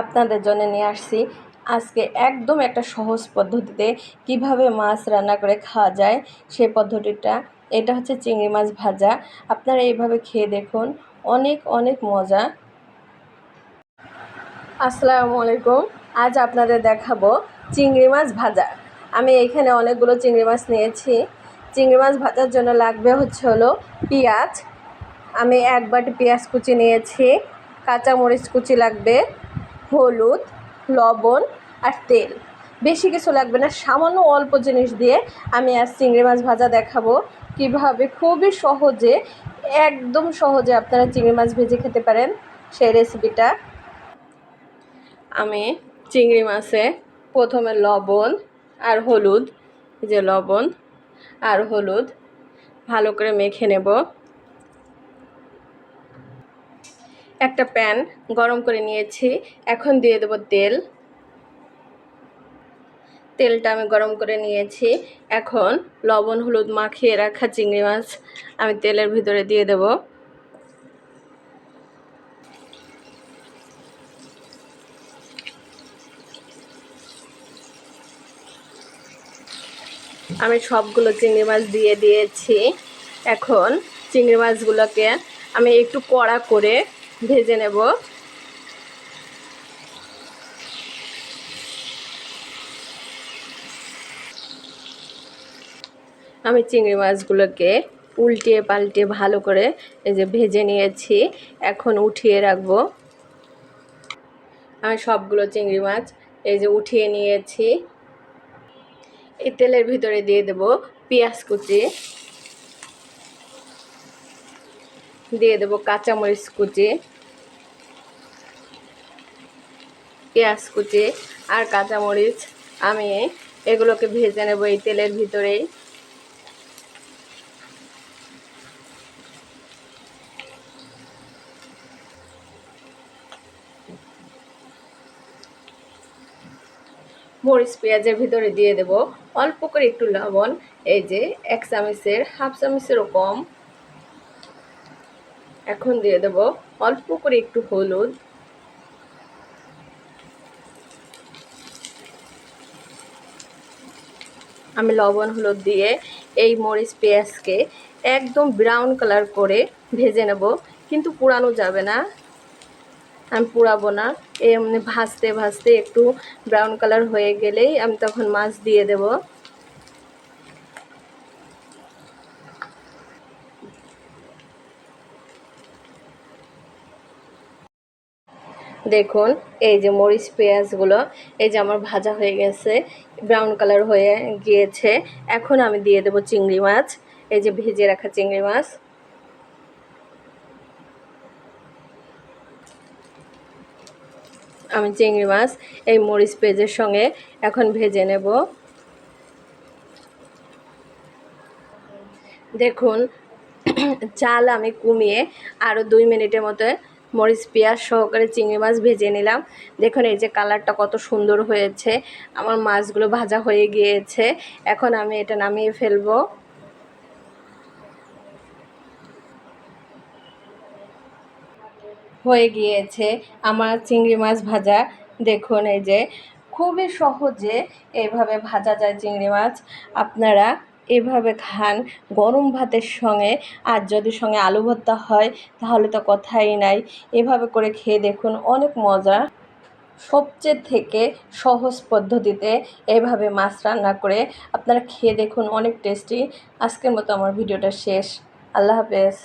আপনাদের জন্য নিয়ে আসছি আজকে একদম একটা সহজ পদ্ধতিতে কিভাবে মাছ রান্না করে খাওয়া যায় সেই পদ্ধতিটা। এটা হচ্ছে চিংড়ি মাছ ভাজা। আপনারা এইভাবে খেয়ে দেখুন, অনেক অনেক মজা। আসসালামু আলাইকুম। আজ আপনাদের দেখাবো চিংড়ি মাছ ভাজা। আমি এইখানে অনেকগুলো চিংড়ি মাছ নিয়েছি। চিংড়ি মাছ ভাজার জন্য লাগবে হলো পেঁয়াজ। আমি 1 বাটি পেঁয়াজ কুচি নিয়েছি। কাঁচামরিচ কুচি লাগবে, হলুদ, লবণ আর তেল। বেশি কিছু লাগবে না, সামান্য অল্প জিনিস দিয়ে আমি আজ চিংড়ি মাছ ভাজা দেখাবো কিভাবে খুবই সহজে, একদম সহজে আপনারা চিংড়ি মাছ ভেজে খেতে পারেন সেই রেসিপিটা। আমি চিংড়ি মাছে প্রথমে লবণ আর হলুদ, লবণ আর হলুদ ভালো করে মেখে নেব। একটা প্যান গরম করে নিয়েছি, এখন দিয়ে দেব তেল। তেলটা আমি গরম করে নিয়েছি। এখন লবণ হলুদ মাখিয়ে রাখা চিংড়ি মাছ আমি তেলের ভিতরে দিয়ে দেব। আমি সবগুলো চিংড়ি মাছ দিয়ে দিয়েছি। এখন চিংড়ি মাছগুলোকে আমি একটু কড়া করে ভেজে নেব। আমি চিংড়ি মাছগুলোকে উল্টে পাল্টে ভালো করে ভেজে নিয়েছি। এখন উঠিয়ে রাখবো। আমি সবগুলো চিংড়ি মাছ উঠিয়ে নিয়েছি। এই তেলের ভিতরে দিয়ে দেব পেঁয়াজ কুচি, দিয়ে দেব কাঁচামরিচ কুচি, পেঁয়াজ কুচি আর কাঁচামরিচ। আমি এগুলোকে ভেজে নেব এই তেলের ভিতরেই। মরিচ পেঁয়াজের ভিতরে দিয়ে দেব অল্প করে একটু লবণ, 1 চামচের হাফ চামচেরও কম। এখন দিয়ে দেব অল্প করে একটু হলুদ, আমি লবণ হলুদ দিয়ে এই মরিচ পেঁয়াজকে একদম ব্রাউন কালার করে ভেজে নেব, কিন্তু পোড়ানো যাবে না। আমি পোড়াবো না, এমনি ভাজতে ভাজতে একটু ব্রাউন কালার হয়ে গেলেই আমি তখন মাছ দিয়ে দেব। দেখুন মরিচ পেঁয়াজগুলো আমার ভাজা হয়ে গেছে, ব্রাউন কালার হয়ে গিয়েছে। এখন আমি দিয়ে দেব চিংড়ি মাছ, ভেজে রাখা চিংড়ি মাছ। আমি চিংড়ি মাছ এই মরিচ পেঁয়াজের সঙ্গে এখন ভেজে নেব। দেখুন চাল আমি কমিয়ে আরও 2 মিনিটের মতো মরিচ পেঁয়াজ সহকারে চিংড়ি মাছ ভেজে নিলাম। দেখুন কালারটা কত সুন্দর হয়েছে। আমার মাছগুলো ভাজা হয়ে গিয়েছে। এখন আমি এটা নামিয়ে ফেলবো। হয়ে গিয়েছে আমার চিংড়ি মাছ ভাজা। দেখুন খুবই সহজে এইভাবে ভাজা যায় চিংড়ি মাছ। আপনারা এভাবে খান গরম ভাতের সঙ্গে, আর যদি সঙ্গে আলু ভর্তা হয় তাহলে তো কথাই নাই। এভাবে করে খেয়ে দেখুন, অনেক মজা। সবচেয়ে থেকে সহজ পদ্ধতিতে এভাবে মাছ রান্না করে আপনারা খেয়ে দেখুন, অনেক টেস্টি। আজকের মতো আমার ভিডিওটা শেষ। আল্লাহ হাফেজ।